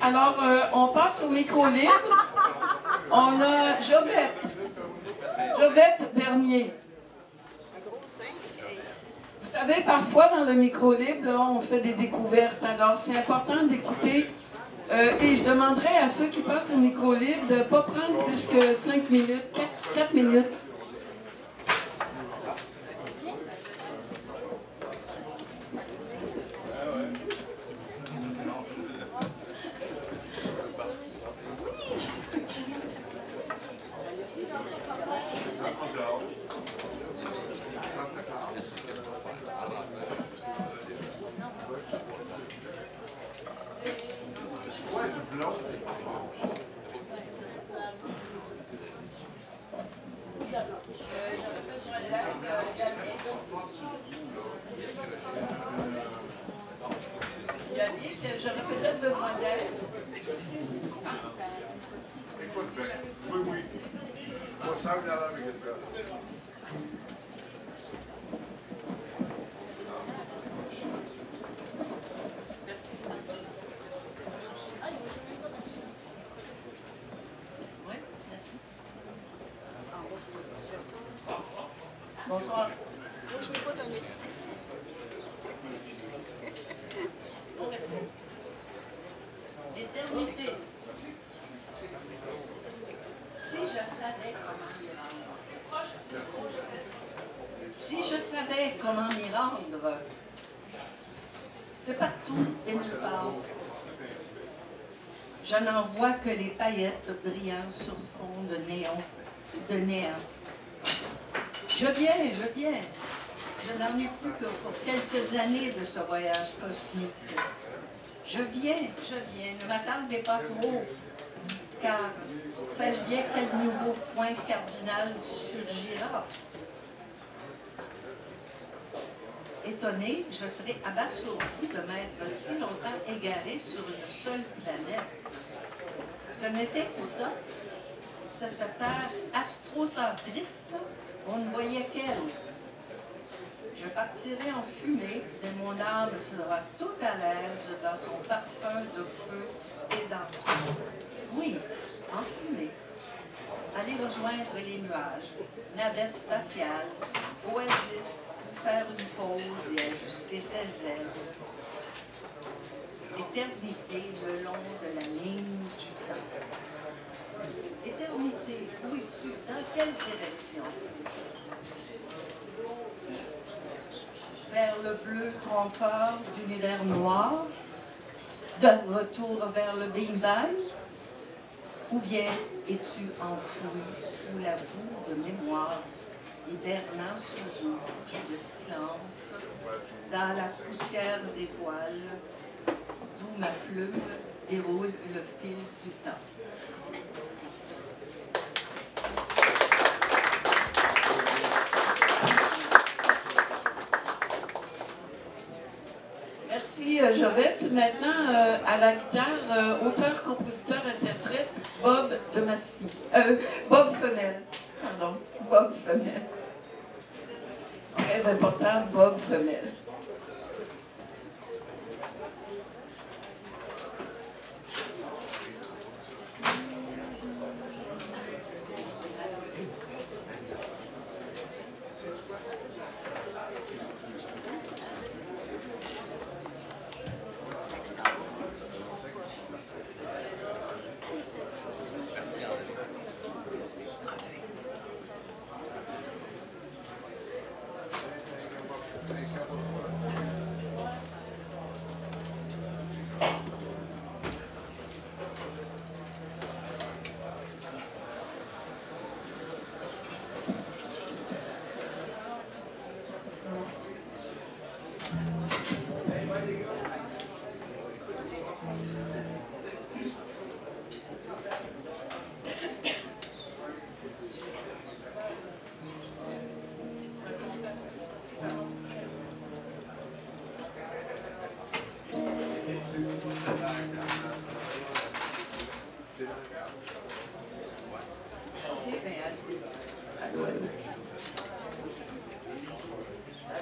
Alors, on passe au micro libre. On a Jovette Bernier. Vous savez, parfois dans le micro libre, là, on fait des découvertes. Alors, c'est important d'écouter. Et je demanderais à ceux qui passent au micro libre de ne pas prendre plus que 5 minutes, 4 minutes. J'aurais peut-être besoin d'aide. Écoute, oui. Moi, ça me l'a avec le Oui, merci. Bonsoir. Je ne vais pas donner. L'éternité. Si je savais comment m'y rendre. Si je savais comment m'y rendre, c'est partout et nulle part. Je n'en vois que les paillettes brillant sur fond de néant. Je viens. Je n'en ai plus que pour quelques années de ce voyage cosmique. Je viens, ne m'attendez pas trop, car sais-je bien quel nouveau point cardinal surgira? Étonné, je serais abasourdi de m'être si longtemps égaré sur une seule planète. Ce n'était que ça, cette terre astrocentriste, on ne voyait qu'elle. Je partirai en fumée et mon âme sera toute à l'aise dans son parfum de feu et d'encre. Oui, en fumée. Aller rejoindre les nuages, navette spatiale, oasis, faire une pause et ajuster ses ailes. Éternité le long de la ligne du temps. Éternité, où es-tu? Dans quelle direction? Vers le bleu trompeur d'univers noir, de retour vers le Big Bang, ou bien es-tu enfoui sous la boue de mémoire, hibernant sous une couche de silence, dans la poussière d'étoiles, d'où ma plume déroule le fil du temps. Merci Jovette. Maintenant, à la guitare, auteur, compositeur, interprète, Bob de Massy. Bob Femelle. Pardon, Bob Femelle. Très important, Bob Femelle.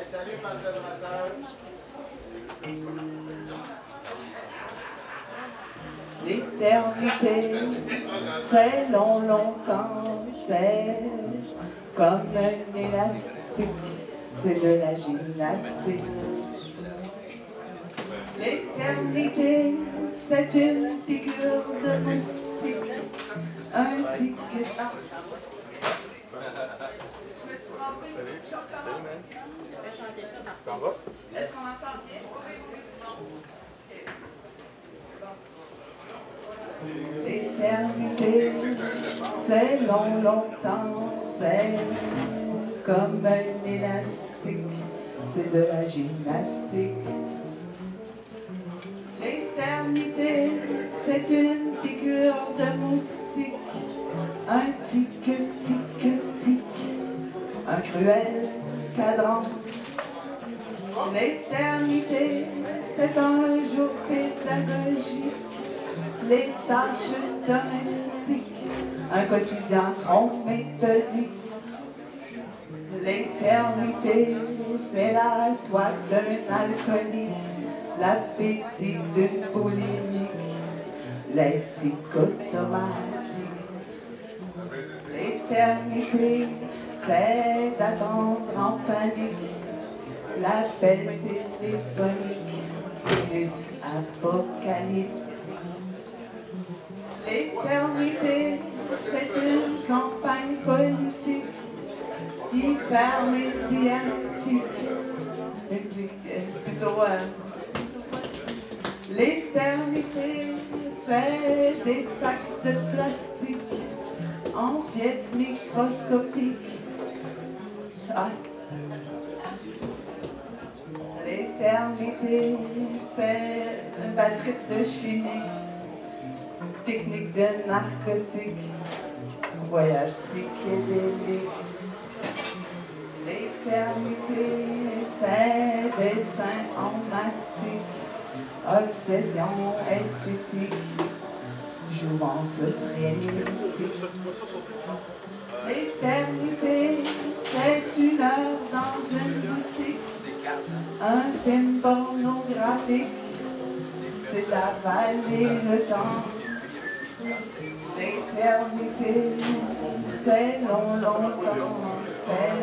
Salut, Pasteur Massage. L'éternité, c'est long, longtemps, c'est comme un élastique, c'est de la gymnastique. L'éternité, c'est une piqûre de moustique, un tic-tac. Est-ce qu'on entend bien? L'éternité, c'est long, longtemps, c'est comme un élastique, c'est de la gymnastique. L'éternité, c'est une piqûre de moustique, un tic-tic-tic, un cruel cadran. L'éternité, c'est un jour pédagogique, les tâches domestiques, un quotidien trop méthodique. L'éternité, c'est la soif d'un alcoolique, l'appétit d'une boulimique, l'éthique automatique. L'éternité, c'est d'attendre en panique, l'appel téléphonique, lutte apocalyptique. L'éternité, c'est une campagne politique, hyper-médiatique, plutôt... L'éternité, c'est des sacs de plastique en pièces microscopiques. L'éternité, c'est une batterie de chimie, pique-nique de narcotiques, voyage psychédélique. L'éternité, c'est des seins en mastic, obsession esthétique, jouvence frénétique. L'éternité, c'est une heure dans une boutique, un film pornographique, c'est d'avaler le temps. L'éternité, c'est long, longtemps, c'est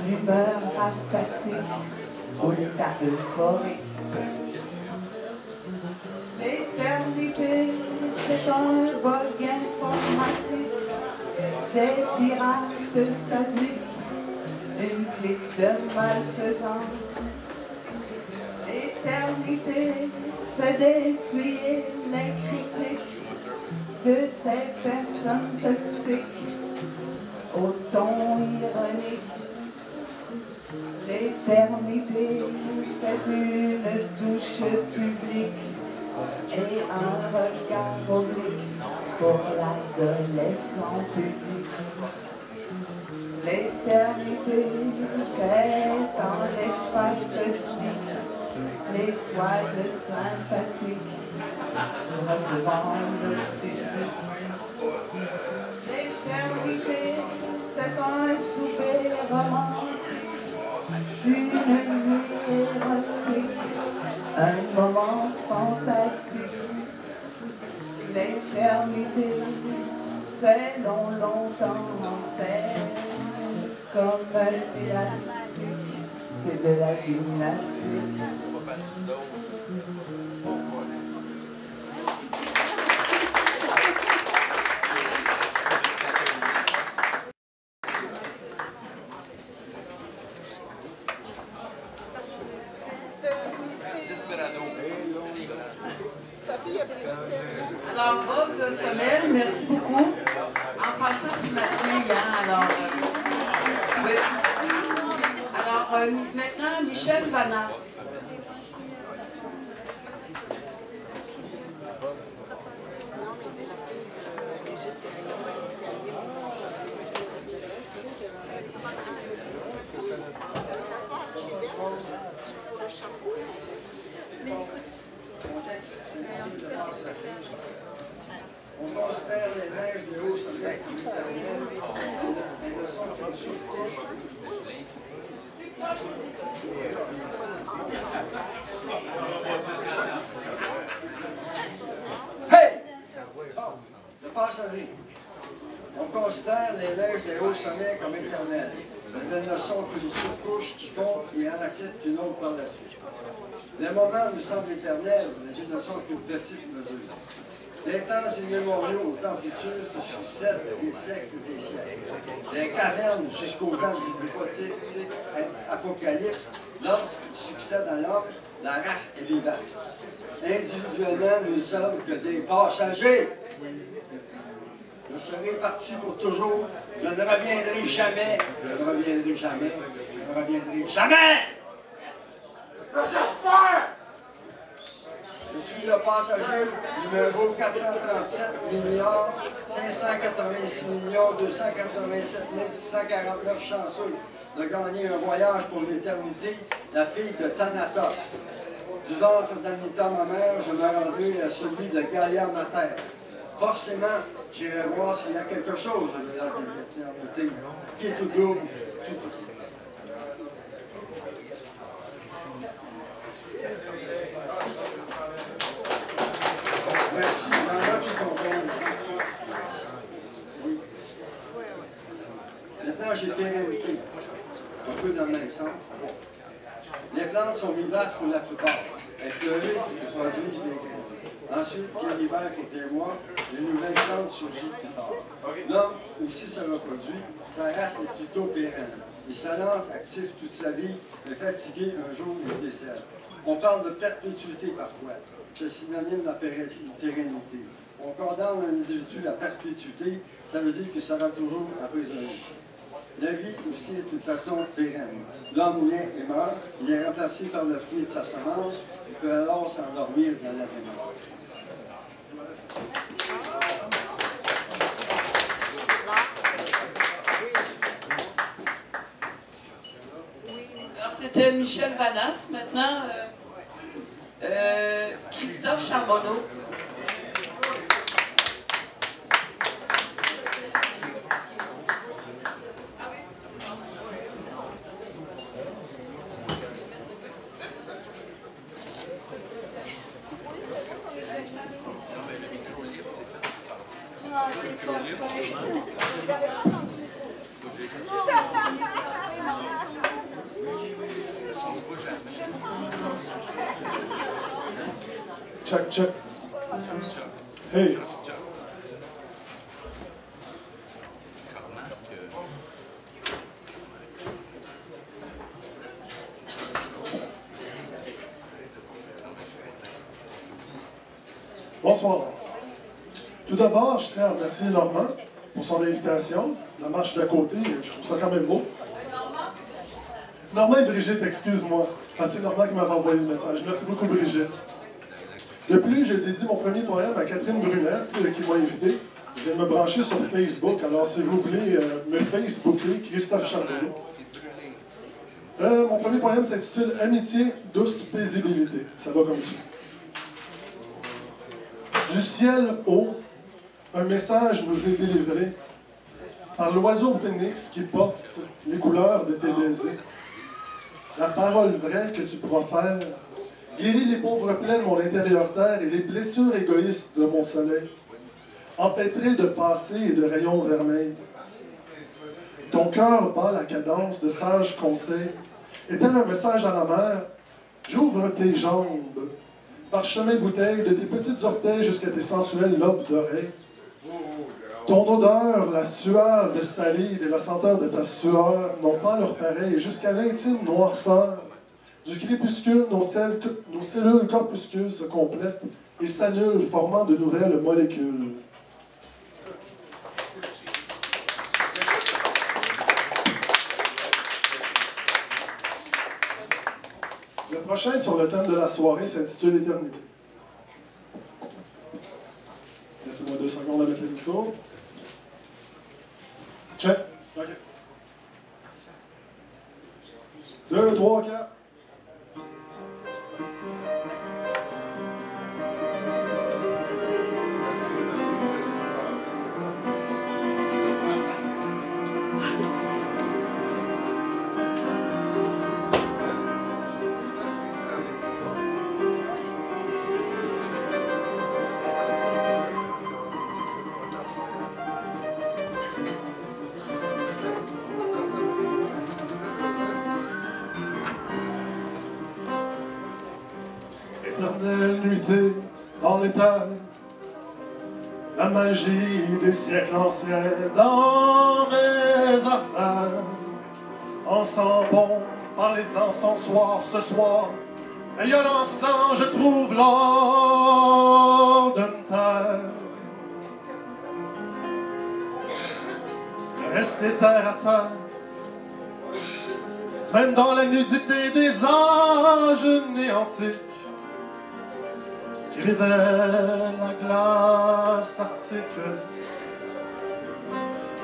l'humeur apathique ou l'état euphorique. L'éternité, c'est un bug informatique, des pirates sadiques, une clique de malfaisants. L'éternité, c'est d'essuyer les critiques de ces personnes toxiques au ton ironique. L'éternité, c'est une douche publique et un regard oblique pour l'adolescent pudique. L'éternité, c'est dans l'espace cosmique, l'étoile sympathique, recevant le cycle. L'éternité, c'est un souper romantique, une nuit érotique, un moment fantastique. L'éternité, c'est long, longtemps, c'est comme un élastique, c'est de la gymnastique. Alors, robe de femelle, merci beaucoup. En passant, c'est ma fille, hein, alors... oui. Alors, maintenant, Michel Vanas. On considère les neiges de haut soleil comme italiennes et ne sont qu'une sous-couche. passeries. On considère les neiges des hauts sommets comme éternelles. Elles ne sont qu'une surcouche qui compte et en accepte une autre par la suite. Les moments nous semblent éternels, mais ils ne sont qu'une petite mesure. Des temps immémoriaux aux temps futurs se succèdent des siècles des siècles. Les cavernes jusqu'aux temps du hypothétique apocalypse, l'homme succède à l'homme, la race est vivace. Individuellement, nous ne sommes que des passagers. Je serai parti pour toujours. Je ne reviendrai jamais. Je ne reviendrai jamais. Je ne reviendrai jamais. J'espère. Je suis le passager numéro 437 586 287 649 chanceux de gagner un voyage pour l'éternité, la fille de Thanatos. Du ventre d'Anita, ma mère, je me rendrai à celui de Gaïa, ma terre. Forcément, j'irai voir s'il y a quelque chose de l'éternité qui est tout double, tout petit. Merci, il y en a qui comprennent. Oui. Maintenant, j'ai pérennité. Un peu dans le même sens. Les plantes sont vivaces pour la plupart. Elles fleurissent et produisent des graines. Ensuite, vient l'hiver qui est mois, les nouvelles plantes surgissent plus tard. L'homme aussi se reproduit, sa race est plutôt pérenne. Il se lance actif toute sa vie, mais fatigué, un jour il décède. On parle de perpétuité parfois. C'est synonyme de la pérennité. On condamne un individu à perpétuité, ça veut dire qu'il sera toujours emprisonné. La vie aussi est une façon pérenne. L'homme naît et meurt, il est remplacé par le fruit de sa semence, il peut alors s'endormir dans la démence. Alors c'était Michel Vanas, maintenant Christophe Charbonneau. Check, check. Hey. Bonsoir. Tout d'abord, je tiens à remercier Normand pour son invitation. La marche d'à côté, je trouve ça quand même beau. Normand et Brigitte, excuse-moi. Ah, c'est Normand qui m'avait envoyé le message. Merci beaucoup, Brigitte. De plus, j'ai dédié mon premier poème à Catherine Brunette, qui m'a invité. Je viens de me brancher sur Facebook, alors si vous voulez me Facebooker, Christophe Charbonneau. Mon premier poème s'intitule « Amitié, douce paisibilité ». Ça va comme suit. Du ciel haut, un message nous est délivré par l'oiseau phénix qui porte les couleurs de tes baisers. La parole vraie que tu profères guérit les pauvres plaies de mon intérieur terre et les blessures égoïstes de mon soleil, empêtré de passé et de rayons vermeils. Ton cœur bat la cadence de sages conseils, et tel un message à la mer, j'ouvre tes jambes, parchemin bouteille de tes petites orteils jusqu'à tes sensuels lobes d'oreilles. Ton odeur, la suave salive et la senteur de ta sueur n'ont pas leur pareil, jusqu'à l'intime noirceur du crépuscule, nos cellules corpuscules se complètent et s'annulent, formant de nouvelles molécules. Le prochain sur le thème de la soirée s'intitule Éternité. Laissez-moi 2 secondes à mettre le micro. Check. OK. 2, 3, 4. gravité dans les terres, la magie des siècles anciens dans mes artères. On sent bon par les encensoirs ce soir, ayant l'encens, je trouve l'or de me taire. Rester terre à terre, même dans la nudité des âges néantiques, qui révèle la glace arctique,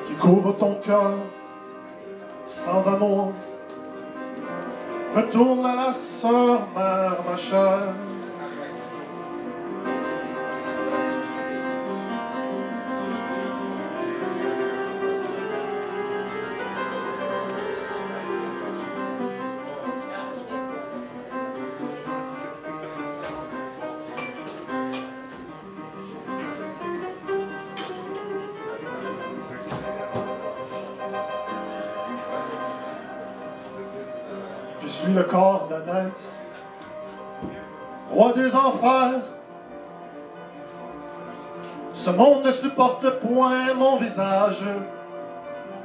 qui couvre ton cœur sans amour. Retourne à la sœur mère, ma chère. Je suis le corps d'Hadès, roi des enfers. Ce monde ne supporte point mon visage.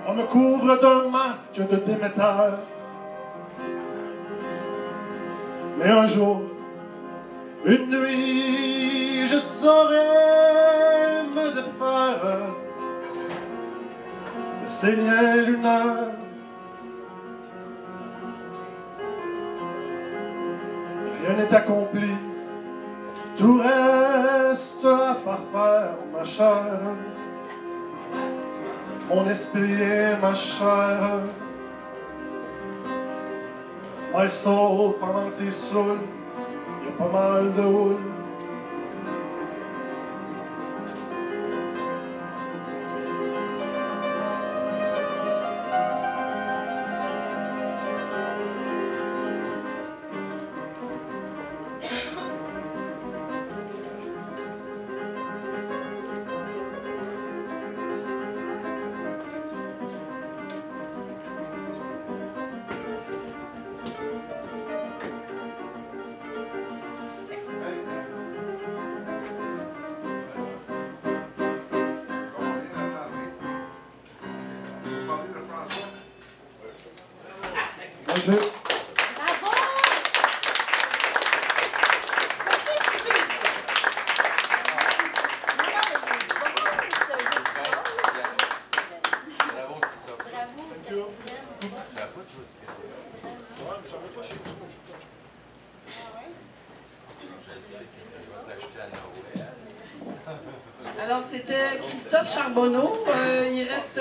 On me couvre d'un masque de Déméter. Mais un jour, une nuit, je saurai me défaire de ces liens lunaires. Rien n'est accompli, tout reste à parfaire, ma chère. Mon esprit et ma chair. My soul, pendant que t'es saoul, y a pas mal de houle. Merci. Bravo! Bravo, Christophe. Je le sais que ça va t'acheter à Noël. Alors, c'était Christophe Charbonneau. Il reste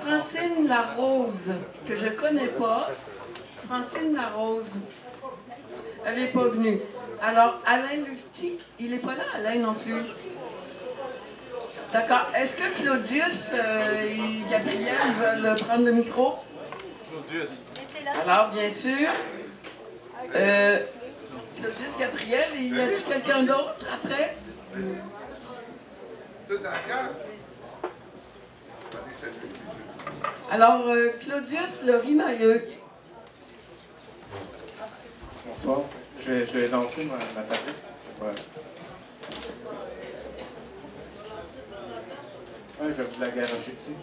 Francine Larose, que je ne connais pas. Francine Larose. Elle n'est pas venue. Alors, Alain Lufty, il n'est pas là, Alain non plus. D'accord. Est-ce que Claudius et Gabriel veulent prendre le micro? Claudius. Alors, bien sûr. Claudius, Gabriel, y a-t-il quelqu'un d'autre après? Alors, Claudius le Rimailleux. Bonsoir. Je vais lancer ma tablette. Ouais. Ouais, je vais vous la garocher dessus.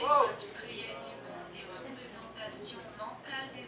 Obstruer du monde et représentation mentale des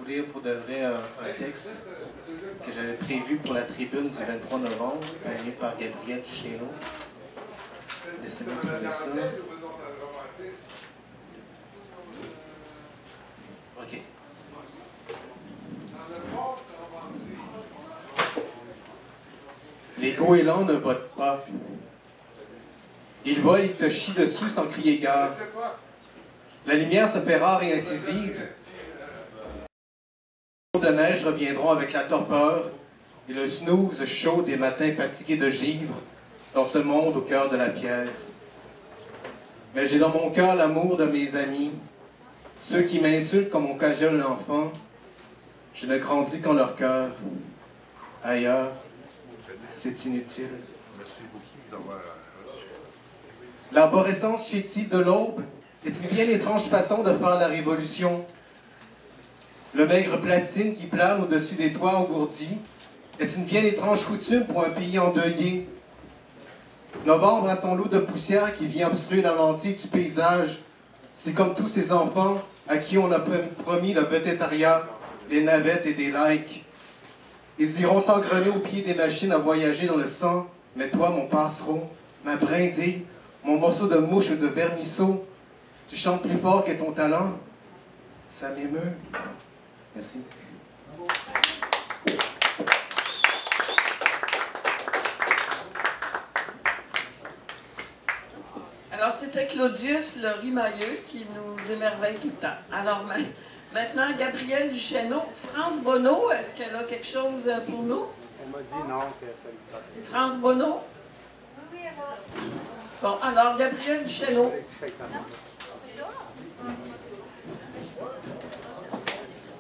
vous lire pour de vrai un texte que j'avais prévu pour la tribune du 23 novembre, animé par Gabriel Duchesneau. Laissez-moi trouver ça. OK. Les goélands ne votent pas. Ils volent, ils te chient dessus sans crier gare. La lumière se fait rare et incisive. Les jours de neige reviendront avec la torpeur et le snooze chaud des matins fatigués de givre dans ce monde au cœur de la pierre. Mais j'ai dans mon cœur l'amour de mes amis, ceux qui m'insultent comme on cajole un enfant. Je ne grandis qu'en leur cœur. Ailleurs, c'est inutile. L'arborescence chétive de l'aube est une bien étrange façon de faire la révolution. Le maigre platine qui plane au-dessus des toits engourdis est une bien étrange coutume pour un pays endeuillé. Novembre a son lot de poussière qui vient obstruer la lentille du paysage. C'est comme tous ces enfants à qui on a promis le végétariat, les navettes et des likes. Ils iront s'engrener au pied des machines à voyager dans le sang, mais toi, mon passereau, ma brindille, mon morceau de mouche ou de vermisseau, tu chantes plus fort que ton talent. Ça m'émeut. Merci. Alors, c'était Claudius le rimailleux qui nous émerveille tout le temps. Alors, maintenant, Gabrielle Duchesneau. France Bonneau, est-ce qu'elle a quelque chose pour nous? Elle m'a dit non, que ça lui tente. France Bonneau? Oui, bon, alors, Gabrielle Duchesneau.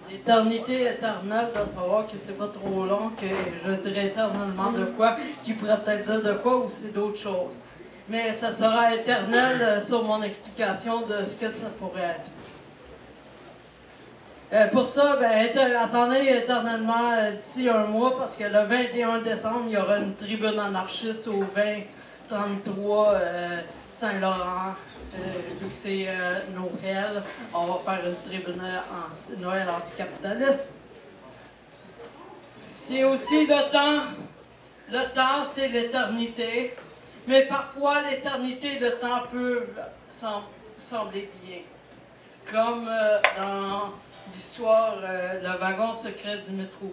L'éternité éternelle de savoir que c'est pas trop long, que je dirais éternellement de quoi, qui pourrait peut-être dire de quoi ou c'est d'autres choses. Mais ça sera éternel sur mon explication de ce que ça pourrait être. Pour ça, attendez éternellement d'ici un mois, parce que le 21 décembre, il y aura une tribune anarchiste au 2033 Saint-Laurent. Vu que c'est Noël, on va faire une tribune Noël anticapitaliste. C'est aussi le temps. Le temps, c'est l'éternité. Mais parfois, l'éternité et le temps peuvent sembler bien. Comme dans l'histoire, le wagon secret du métro.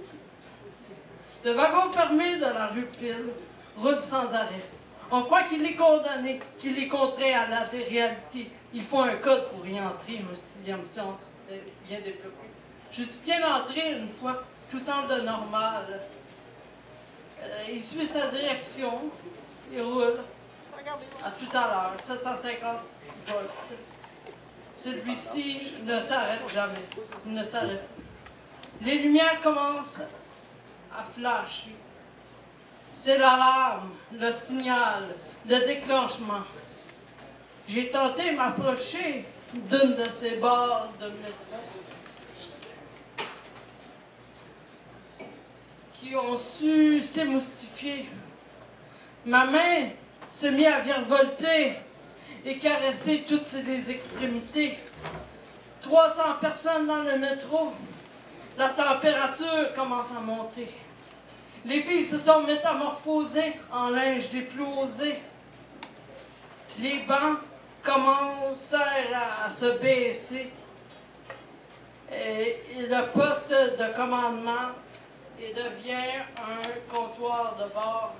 Le wagon fermé de la rue Pile roule sans arrêt. On croit qu'il est condamné, qu'il est contraint à la réalité. Il faut un code pour y entrer, un sixième sens bien développé. Je suis bien entré une fois, tout semble normal. Il suit sa direction, il roule. À tout à l'heure, 750 volts. Celui-ci ne s'arrête jamais. Il ne s'arrête pas. Les lumières commencent à flasher. C'est l'alarme, le signal, le déclenchement. J'ai tenté de m'approcher d'une de ces barres de métro qui ont su s'émoustifier. Ma main se mit à virevolter et caresser toutes les extrémités. 300 personnes dans le métro. La température commence à monter. Les filles se sont métamorphosées en linge déplosé. Les bancs commencèrent à se baisser. Et le poste de commandement devient un comptoir de bar.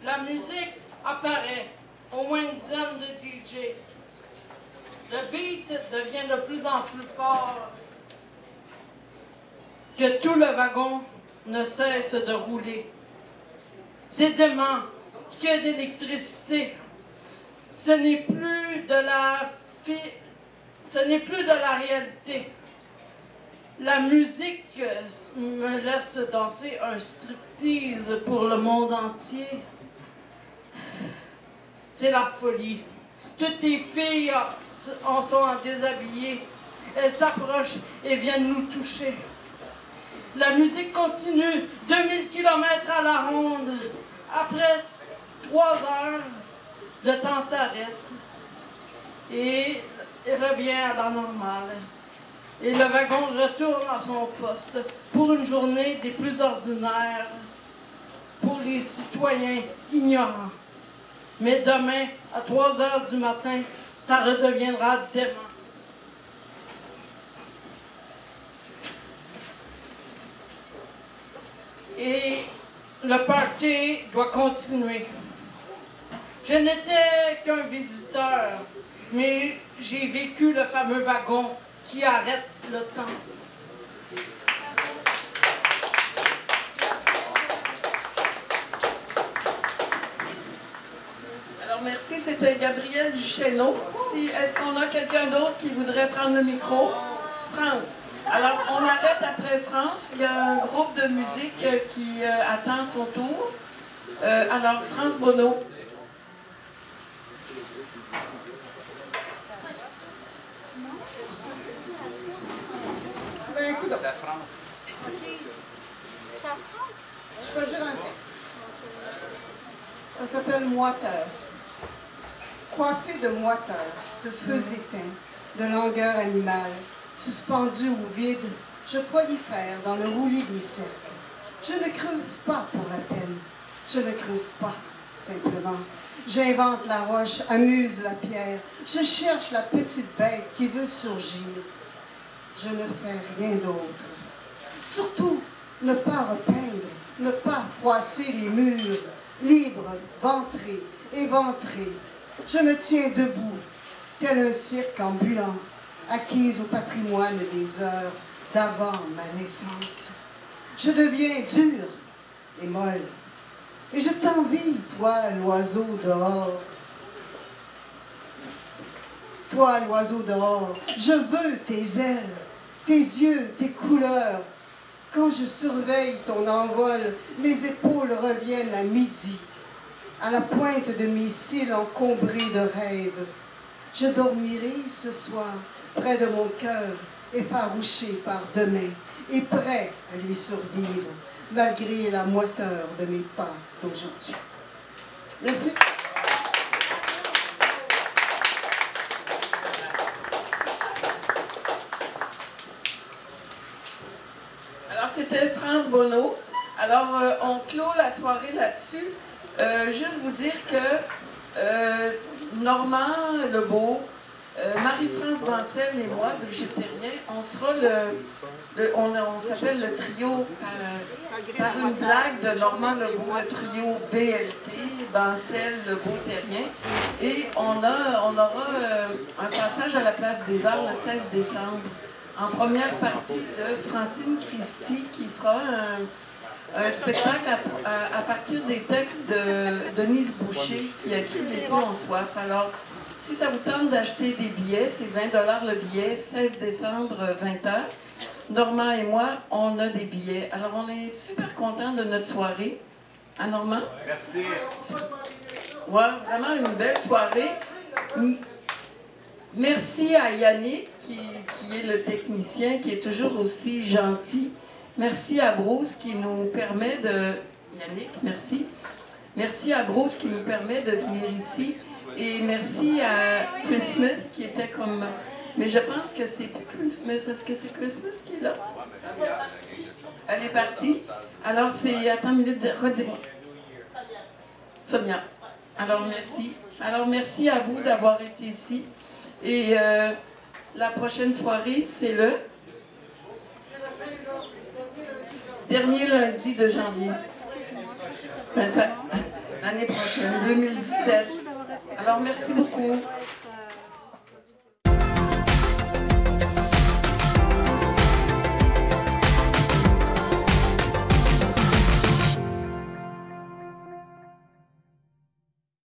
La musique apparaît, au moins une dizaine de DJ. Le beat devient de plus en plus fort, que tout le wagon ne cesse de rouler. C'est dément, que d'électricité. Ce n'est plus de la réalité. La musique me laisse danser un striptease pour le monde entier. C'est la folie. Toutes les filles sont en déshabillé. Elles s'approchent et viennent nous toucher. La musique continue, 2000 km à la ronde. Après 3 heures, le temps s'arrête et revient à la normale. Et le wagon retourne à son poste pour une journée des plus ordinaires pour les citoyens ignorants. Mais demain, à 3 heures du matin, ça redeviendra dément. Et le party doit continuer. Je n'étais qu'un visiteur, mais j'ai vécu le fameux wagon qui arrête le temps. Alors merci, c'était Gabriel Duchesneau. Est-ce qu'on a quelqu'un d'autre qui voudrait prendre le micro? France. Alors on arrête après France. Il y a un groupe de musique qui attend son tour. Alors France Bonneau. Ben, écoute, La France. c'est la France. Je peux dire un texte. Ça s'appelle Moiteur. Coiffé de moiteur, de feux éteints, de langueur animale, suspendu au vide, je prolifère dans le roulis des cercles. Je ne creuse pas pour la peine. Je ne creuse pas, simplement. J'invente la roche, amuse la pierre. Je cherche la petite bête qui veut surgir. Je ne fais rien d'autre. Surtout, ne pas repeindre, ne pas froisser les murs, libre, ventré, éventré. Je me tiens debout, tel un cirque ambulant, acquise au patrimoine des heures d'avant ma naissance. Je deviens dure et molle, et je t'envie, toi, l'oiseau dehors. Toi, l'oiseau dehors, je veux tes ailes, tes yeux, tes couleurs. Quand je surveille ton envol, mes épaules reviennent à midi, à la pointe de mes cils encombrés de rêves. Je dormirai ce soir près de mon cœur, effarouché par demain, et prêt à lui survivre, malgré la moiteur de mes pas d'aujourd'hui. Merci. Alors, c'était France Bonneau. Alors, on clôt la soirée là-dessus. Juste vous dire que Normand Lebeau, Marie-France Bancel et moi, Brigitte Terrien, on sera on s'appelle le trio par une blague de Normand Lebeau, le trio BLT, Bancel, Lebeau, Terrien. Et on aura un passage à la Place des Arts le 16 décembre, en première partie de Francine Christie, qui fera un spectacle à partir des textes de Denise Boucher, qui a écrit Les Feux en soif. Alors, si ça vous tente d'acheter des billets, c'est 20 le billet, 16 décembre, 20h. Normand et moi, on a des billets. Alors, on est super contents de notre soirée. Hein, Normand? Merci. Ouais, vraiment une belle soirée. Merci à Yannick, qui est le technicien, qui est toujours aussi gentil. Merci à Bruce qui nous permet de... Yannick, merci. Merci à Bruce qui nous permet de venir ici. Et merci à Christmas qui était comme... Mais je pense que c'est Christmas. Est-ce que c'est Christmas qui est là? Elle est partie. Alors c'est... Attends une minute, redis-moi. Sonia. Alors merci. Alors merci à vous d'avoir été ici. Et la prochaine soirée, c'est le dernier lundi de janvier. L'année prochaine, 2017. Alors merci beaucoup.